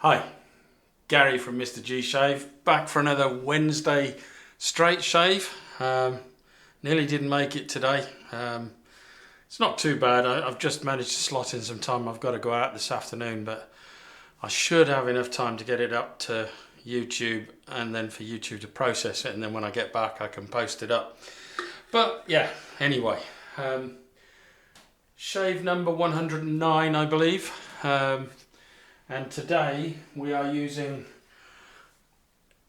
Hi, Gary from MrG Shave, back for another Wednesday straight shave. Nearly didn't make it today. It's not too bad. I've just managed to slot in some time. I've got to go out this afternoon, but I should have enough time to get it up to YouTube and then for YouTube to process it, and then when I get back I can post it up. But yeah, anyway, shave number 109 I believe. And today we are using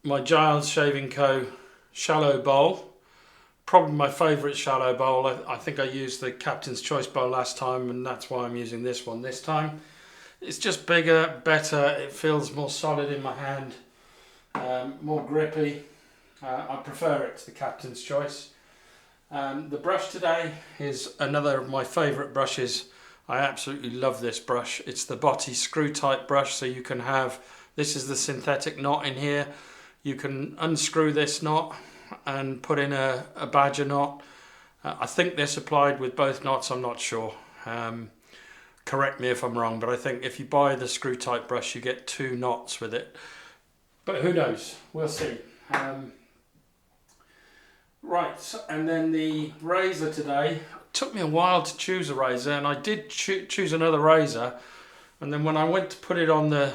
my Giles Shaving Co. shallow bowl. Probably my favourite shallow bowl. I think I used the Captain's Choice bowl last time, and that's why I'm using this one this time. It's just bigger, better, it feels more solid in my hand, more grippy. I prefer it to the Captain's Choice. The brush today is another of my favourite brushes. I absolutely love this brush. It's the Boti screw type brush, so you can have, this is the synthetic knot in here. You can unscrew this knot and put in a badger knot. I think they're supplied with both knots, I'm not sure. Correct me if I'm wrong, but I think if you buy the screw type brush you get 2 knots with it. But who knows, we'll see. Right, and then the razor today. Took me a while to choose a razor, and I did choose another razor, and then when I went to put it on the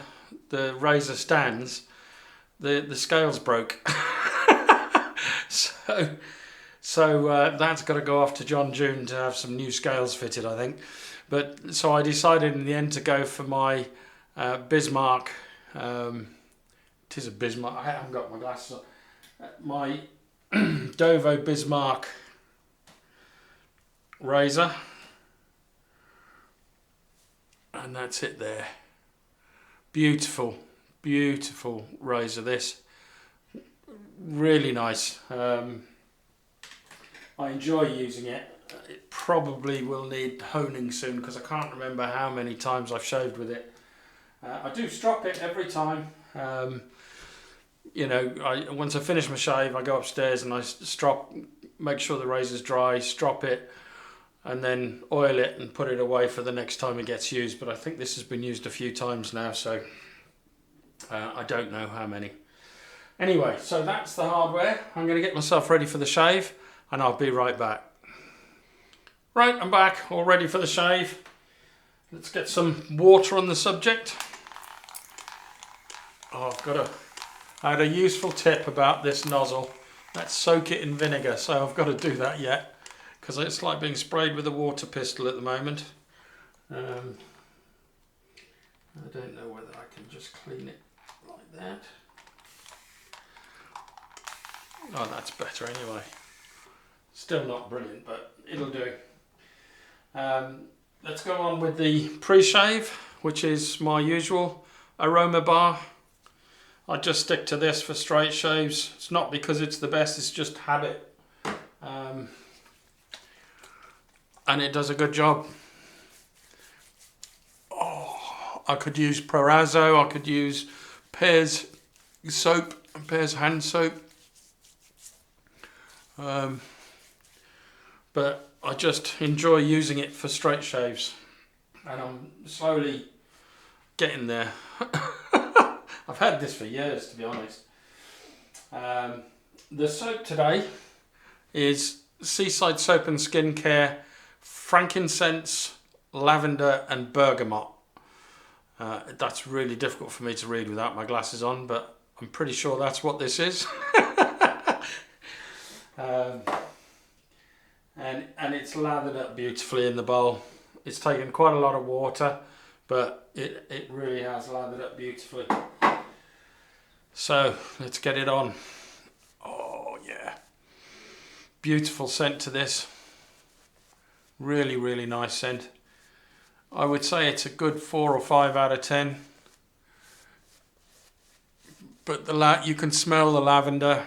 razor stands, the scales broke. so that's got to go off to John June to have some new scales fitted, I think. But so I decided in the end to go for my Bismarck. It is a Bismarck. I haven't got my glasses on. My Dovo Bismark razor, and that's it there. Beautiful razor, this really nice. I enjoy using it. It probably will need honing soon because I can't remember how many times I've shaved with it. I do strop it every time. You know, once I finish my shave I go upstairs and I strop, make sure the razor's dry, strop it, and then oil it and put it away for the next time it gets used. But I think this has been used a few times now, so I don't know how many. Anyway, so that's the hardware. I'm going to get myself ready for the shave and I'll be right back. Right, I'm back, all ready for the shave. Let's get some water on the subject. Oh, I had a useful tip about this nozzle. Let's soak it in vinegar, so I've got to do that yet, because it's like being sprayed with a water pistol at the moment. I don't know whether I can just clean it like that. Oh, that's better anyway. Still not brilliant, but it'll do. Let's go on with the PreShave, which is my usual Aromabar. I just stick to this for straight shaves. It's not because it's the best, it's just habit. And it does a good job. Oh, I could use Prorazzo, I could use Pears soap, Pears hand soap. But I just enjoy using it for straight shaves. And I'm slowly getting there. I've had this for years, to be honest. The soap today is Seaside Soap and Skincare Frankincense Lavender and Bergamot. That's really difficult for me to read without my glasses on, but I'm pretty sure that's what this is. And it's lathered up beautifully in the bowl. It's taken quite a lot of water, but it really has lathered up beautifully. So let's get it on. Oh yeah, beautiful scent to this. Really nice scent. I would say it's a good 4 or 5 out of 10. But you can smell the lavender.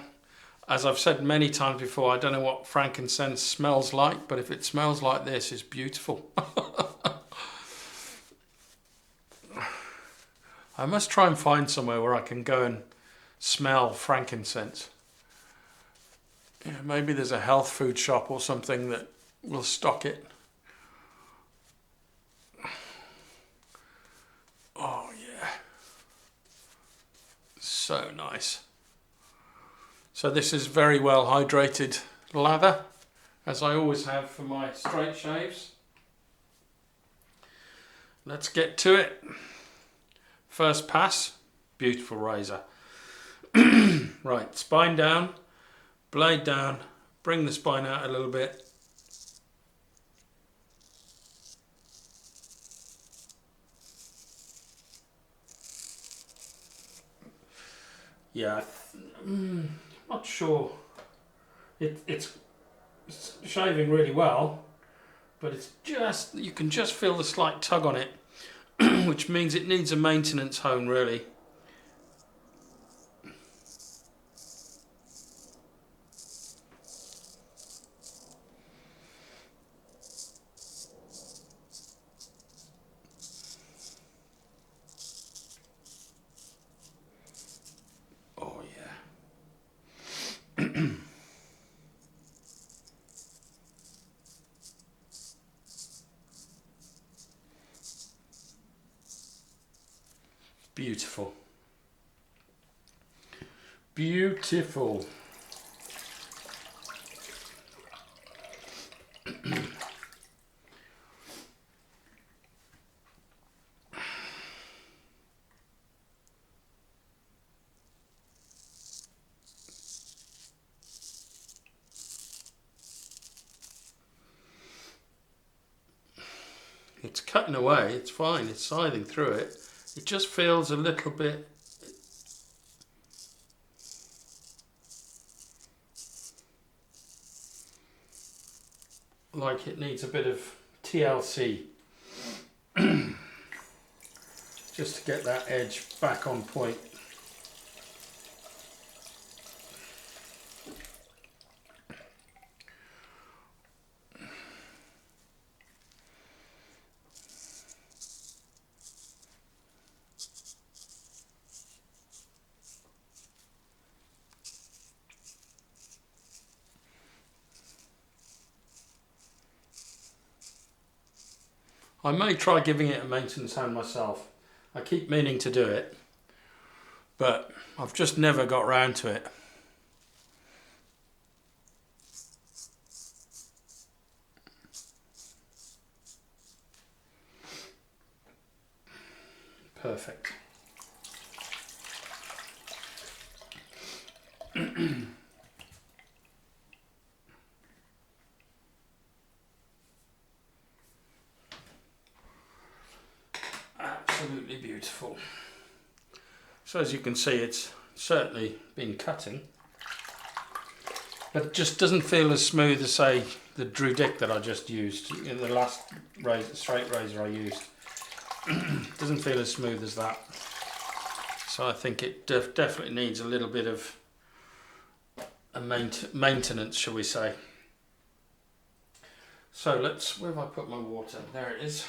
As I've said many times before, I don't know what frankincense smells like, but if it smells like this, it's beautiful. I must try and find somewhere where I can go and smell frankincense. Yeah, maybe there's a health food shop or something that will stock it. Oh yeah. So nice. So this is very well hydrated lather, as I always have for my straight shaves. Let's get to it. First pass, beautiful razor. Right, spine down, blade down, bring the spine out a little bit. Yeah, not sure. It's shaving really well, but it's just, you can just feel the slight tug on it, which means it needs a maintenance hone really. Oh yeah. Beautiful. Beautiful. It's cutting away, it's fine, it's scything through it. It just feels a little bit like it needs a bit of TLC just to get that edge back on point. I may try giving it a maintenance hand myself. I keep meaning to do it, but I've just never got round to it. Perfect. Absolutely beautiful. So as you can see, it's certainly been cutting, but it just doesn't feel as smooth as, say, the Drew Dick that I just used in the last razor, straight razor I used. Doesn't feel as smooth as that. So I think it definitely needs a little bit of a maintenance, shall we say. So let's, where have I put my water? There it is.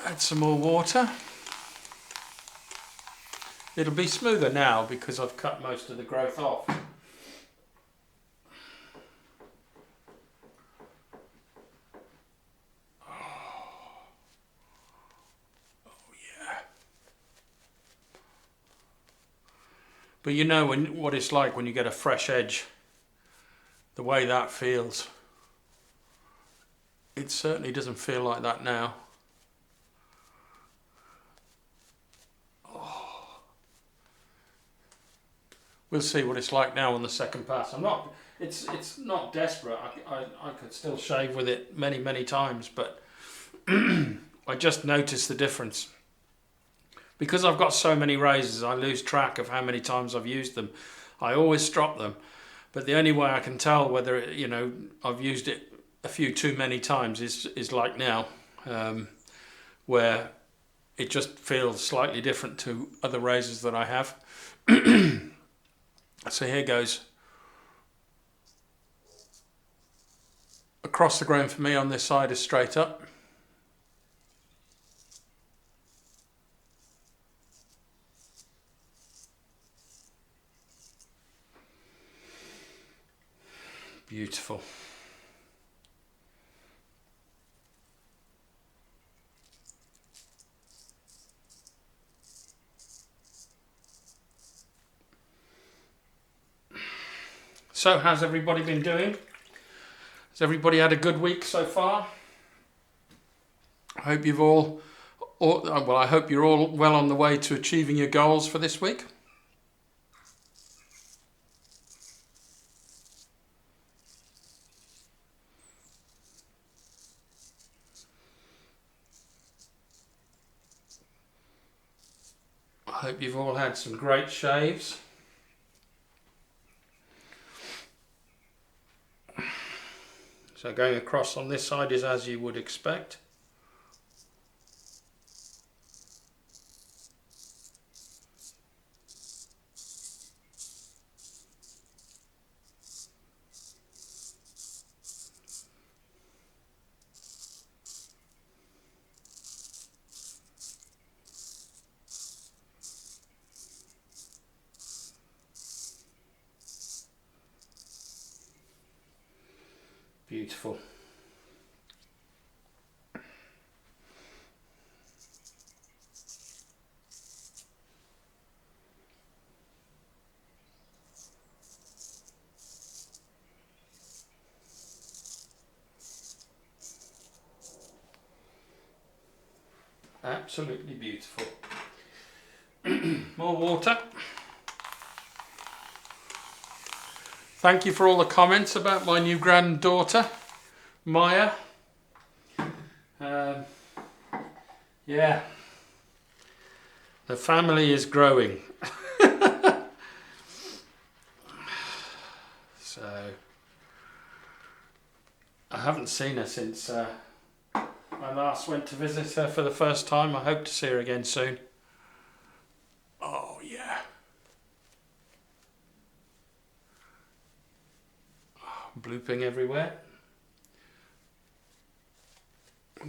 Add some more water. It'll be smoother now because I've cut most of the growth off. But you know what it's like when you get a fresh edge, the way that feels. It certainly doesn't feel like that now. Oh. We'll see what it's like now on the second pass. It's not desperate. I could still shave with it many times, but I just noticed the difference. Because I've got so many razors, I lose track of how many times I've used them. I always drop them, but the only way I can tell whether I've used it a few too many times is like now, where it just feels slightly different to other razors that I have. So here goes. Across the grain for me on this side is straight up. Beautiful. So how's everybody been doing? Has everybody had a good week so far? I hope you've all well, I hope you're all well on the way to achieving your goals for this week. I hope you've all had some great shaves. So going across on this side is as you would expect. Beautiful. Absolutely beautiful. More water. Thank you for all the comments about my new granddaughter, Maya. Yeah, the family is growing. So, I haven't seen her since I last went to visit her for the first time. I hope to see her again soon. Oh yeah. Blooping everywhere.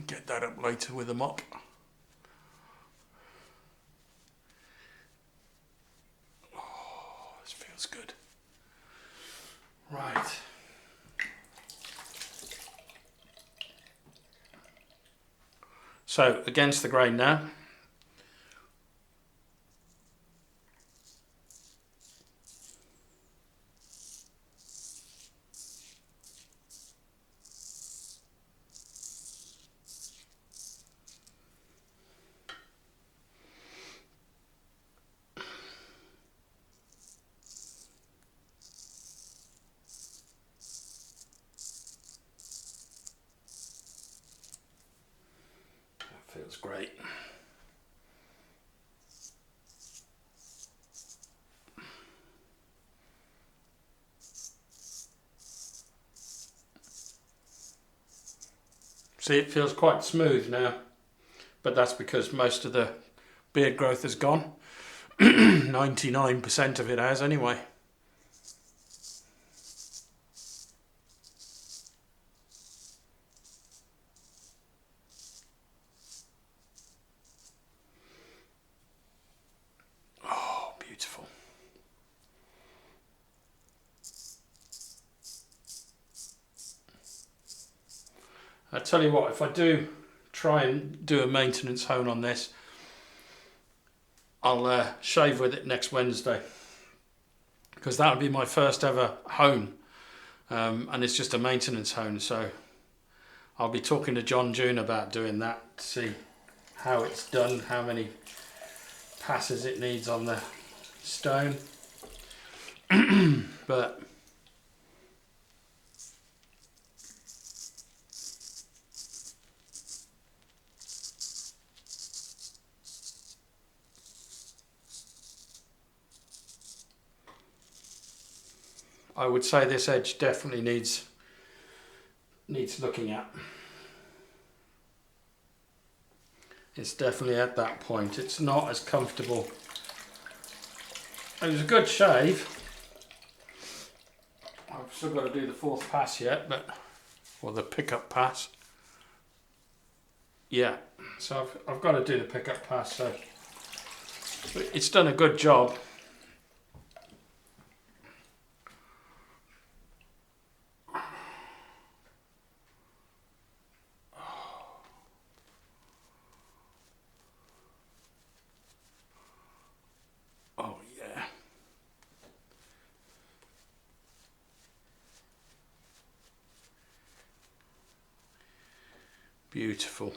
Get that up later with a mop. Oh, this feels good. Right. So, against the grain now. Feels great. See, it feels quite smooth now, but that's because most of the beard growth has gone. 99% of it has anyway. Beautiful. I tell you what, if I do try and do a maintenance hone on this, I'll shave with it next Wednesday, because that'll be my first ever hone, and it's just a maintenance hone. So I'll be talking to John June about doing that to see how it's done, how many passes it needs on the stone. But I would say this edge definitely needs looking at. It's definitely at that point. It's not as comfortable. It was a good shave. I've still got to do the fourth pass yet, or the pickup pass. Yeah, so I've got to do the pickup pass. So it's done a good job. Oh yeah. Beautiful.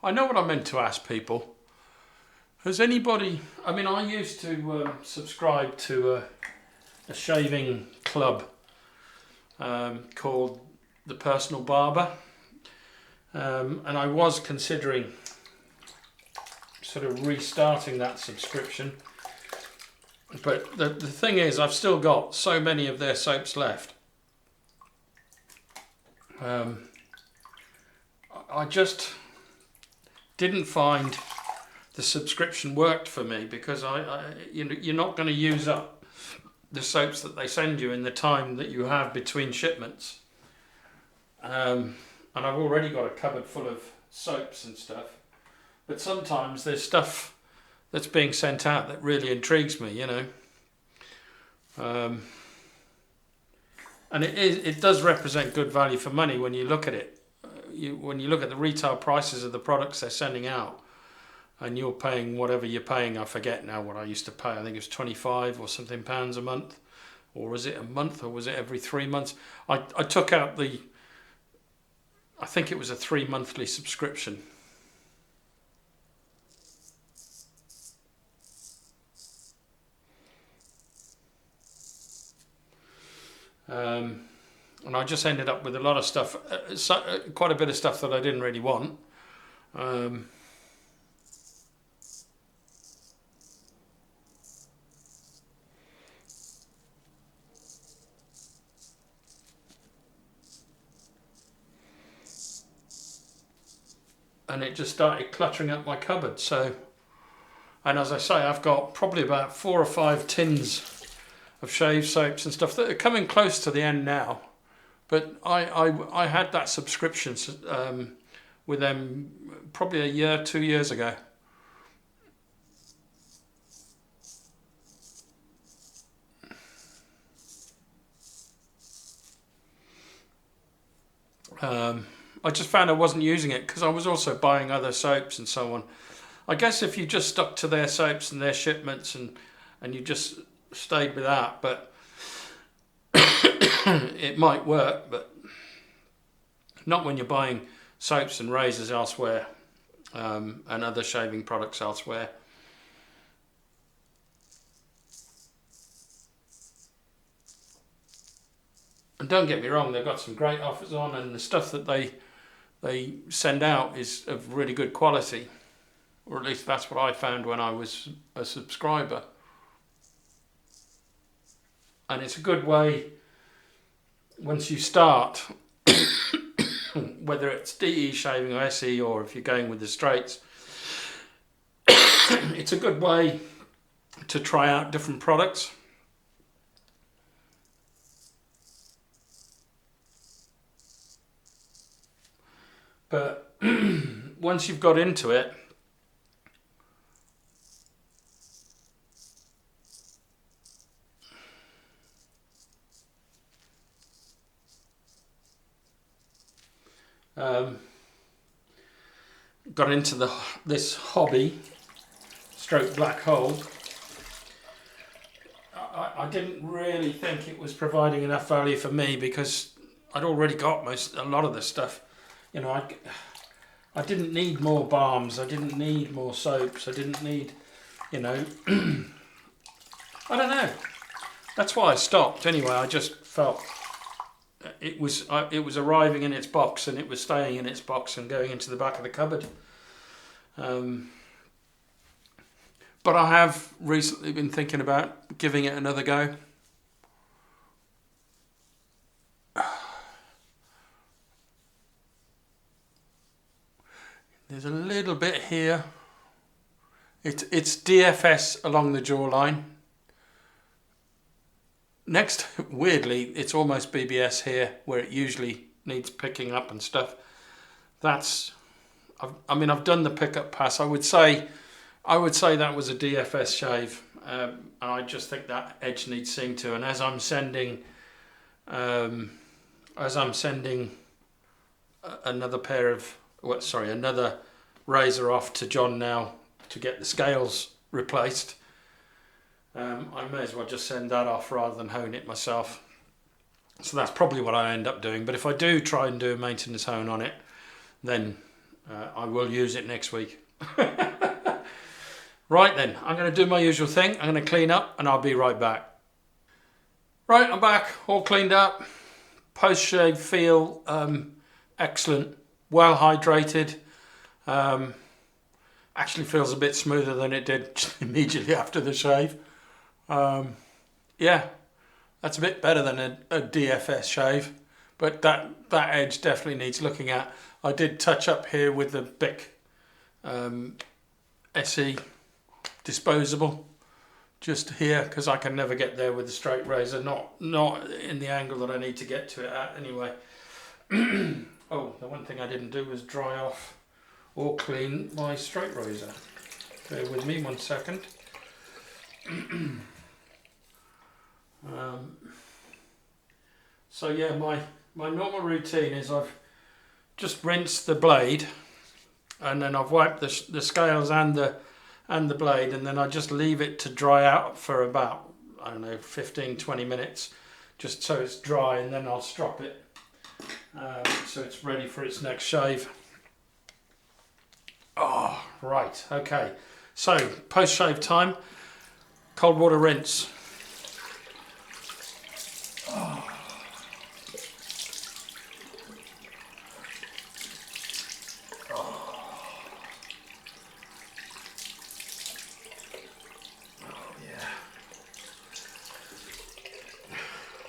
I know what I meant to ask people. Has anybody, I mean, I used to subscribe to a shaving club called The Personal Barber, and I was considering sort of restarting that subscription, but the thing is, I've still got so many of their soaps left. I just didn't find the subscription worked for me, because you're not going to use up the soaps that they send you in the time that you have between shipments. And I've already got a cupboard full of soaps and stuff, but sometimes there's stuff that's being sent out that really intrigues me, you know. And it does represent good value for money when you look at it. When you look at the retail prices of the products they're sending out, and you're paying whatever you're paying, I forget now what I used to pay, I think it was 25 or something pounds a month, or was it a month, or was it every 3 months? I took out I think it was a 3 monthly subscription. And I just ended up with a lot of stuff, quite a bit of stuff that I didn't really want. And it just started cluttering up my cupboard. So, and as I say, I've got probably about 4 or 5 tins of shave soaps and stuff that are coming close to the end now. But I had that subscription with them probably a year, 2 years ago. I just found I wasn't using it because I was also buying other soaps and so on. I guess if you just stuck to their soaps and their shipments and you just stayed with that, but it might work, but not when you're buying soaps and razors elsewhere, and other shaving products elsewhere. And don't get me wrong, they've got some great offers on, and the stuff that they send out is of really good quality, or at least that's what I found when I was a subscriber. And it's a good way, once you start, whether it's DE shaving or SE, or if you're going with the straights, it's a good way to try out different products. But once you've got into it, got into this hobby, stroke black hole, I didn't really think it was providing enough value for me, because I'd already got a lot of this stuff. You know, I didn't need more balms, I didn't need more soaps, I didn't need, you know, I don't know. That's why I stopped anyway. I just felt it was arriving in its box, and it was staying in its box and going into the back of the cupboard. But I have recently been thinking about giving it another go. There's a little bit here. It's DFS along the jawline. Next, weirdly, it's almost BBS here, where it usually needs picking up and stuff. I've done the pickup pass. I would say that was a DFS shave, and I just think that edge needs seeing to. And as I'm sending another razor off to John now to get the scales replaced, I may as well just send that off rather than hone it myself. So that's probably what I end up doing. But if I do try and do a maintenance hone on it, then I will use it next week. Right then, I'm going to do my usual thing. I'm going to clean up and I'll be right back. Right, I'm back, all cleaned up. Post-shave feel excellent, well hydrated. Actually feels a bit smoother than it did immediately after the shave. Yeah, that's a bit better than a DFS shave, but that edge definitely needs looking at. I did touch up here with the Bic SE disposable, just here, because I can never get there with the straight razor, not in the angle that I need to get to it at anyway. Oh, the one thing I didn't do was dry off or clean my straight razor. Bear with me 1 second. So yeah, my normal routine is I've just rinsed the blade, and then I've wiped the scales and the blade, and then I just leave it to dry out for about, I don't know, 15-20 minutes, just so it's dry, and then I'll strop it so it's ready for its next shave. Oh, right, okay. So, post-shave time, cold water rinse. Oh.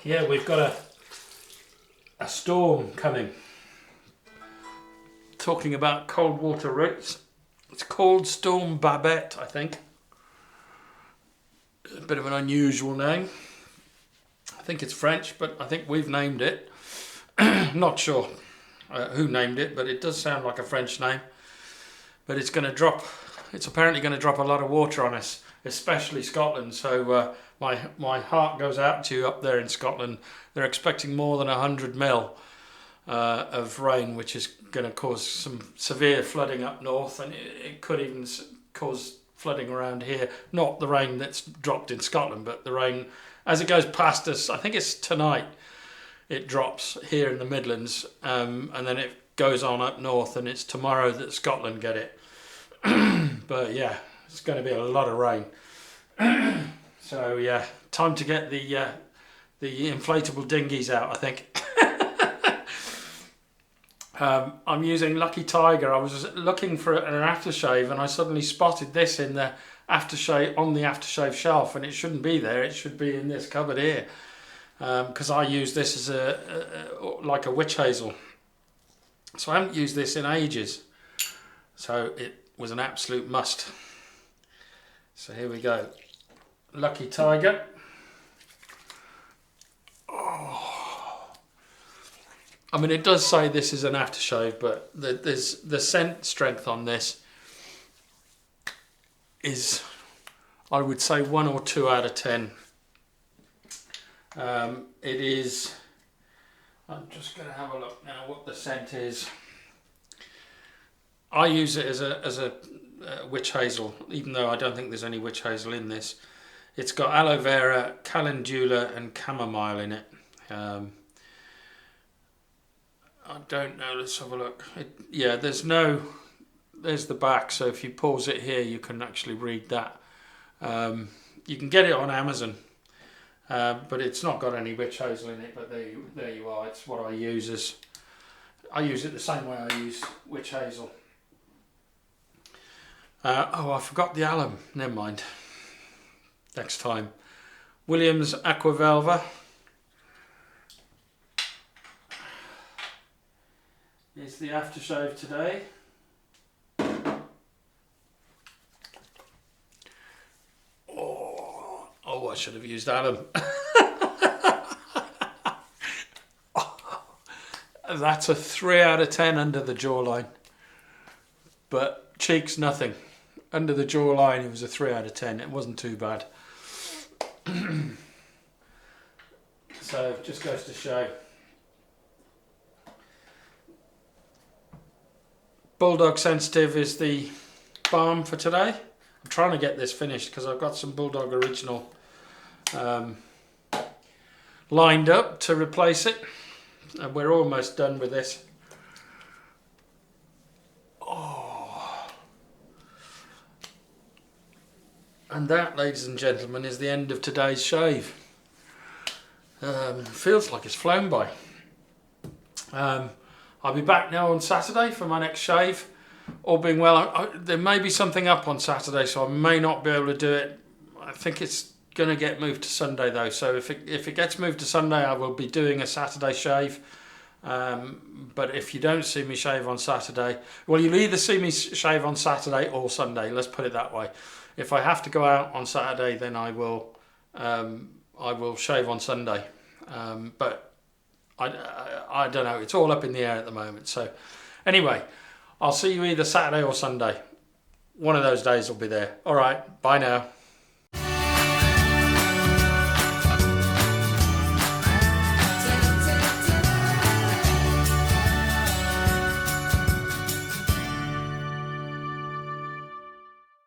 Yeah, we've got a storm coming. Talking about cold water rinse. It's called Storm Babette, I think. A bit of an unusual name. I think it's French, but I think we've named it. Not sure who named it, but it does sound like a French name. But it's apparently going to drop a lot of water on us, especially Scotland. So my heart goes out to you up there in Scotland. They're expecting more than 100 mil of rain, which is going to cause some severe flooding up north, and it could even cause flooding around here. Not the rain that's dropped in Scotland, but the rain as it goes past us. I think it's tonight it drops here in the Midlands, and then it goes on up north, and it's tomorrow that Scotland get it. But yeah, it's going to be a lot of rain. So yeah, time to get the inflatable dinghies out, I think. I'm using Lucky Tiger. I was looking for an aftershave, and I suddenly spotted this in the aftershave on the aftershave shelf, and it shouldn't be there. It should be in this cupboard here, because I use this as like a witch hazel. So I haven't used this in ages. So it was an absolute must. So here we go. Lucky Tiger. Oh. I mean, it does say this is an aftershave, but the scent strength on this is, I would say, 1 or 2 out of 10. It is, I'm just going to have a look now what the scent is. I use it as a witch hazel, even though I don't think there's any witch hazel in this. It's got aloe vera, calendula and chamomile in it. I don't know, let's have a look. Yeah, there's the back, so if you pause it here you can actually read that. You can get it on Amazon, but it's not got any witch hazel in it, but there you are. It's what I use I use it the same way I use witch hazel. Oh, I forgot the alum. Never mind. Next time. Williams Aqua Velva. It's the aftershave today. Oh, I should have used alum. That's a 3 out of 10 under the jawline. But cheeks, nothing. Under the jawline, it was a 3 out of 10. It wasn't too bad. So, just goes to show. Bulldog Sensitive is the balm for today. I'm trying to get this finished because I've got some Bulldog Original lined up to replace it, and we're almost done with this. Oh. And that, ladies and gentlemen, is the end of today's shave. Feels like it's flown by. I'll be back now on Saturday for my next shave. All being well, there may be something up on Saturday, so I may not be able to do it. I think it's going to get moved to Sunday though, so if it gets moved to Sunday, I will be doing a Saturday shave. But if you don't see me shave on Saturday, well, you'll either see me shave on Saturday or Sunday, let's put it that way. If I have to go out on Saturday, then I will shave on Sunday. But I don't know, it's all up in the air at the moment. So anyway, I'll see you either Saturday or Sunday. One of those days will be there. All right, bye now.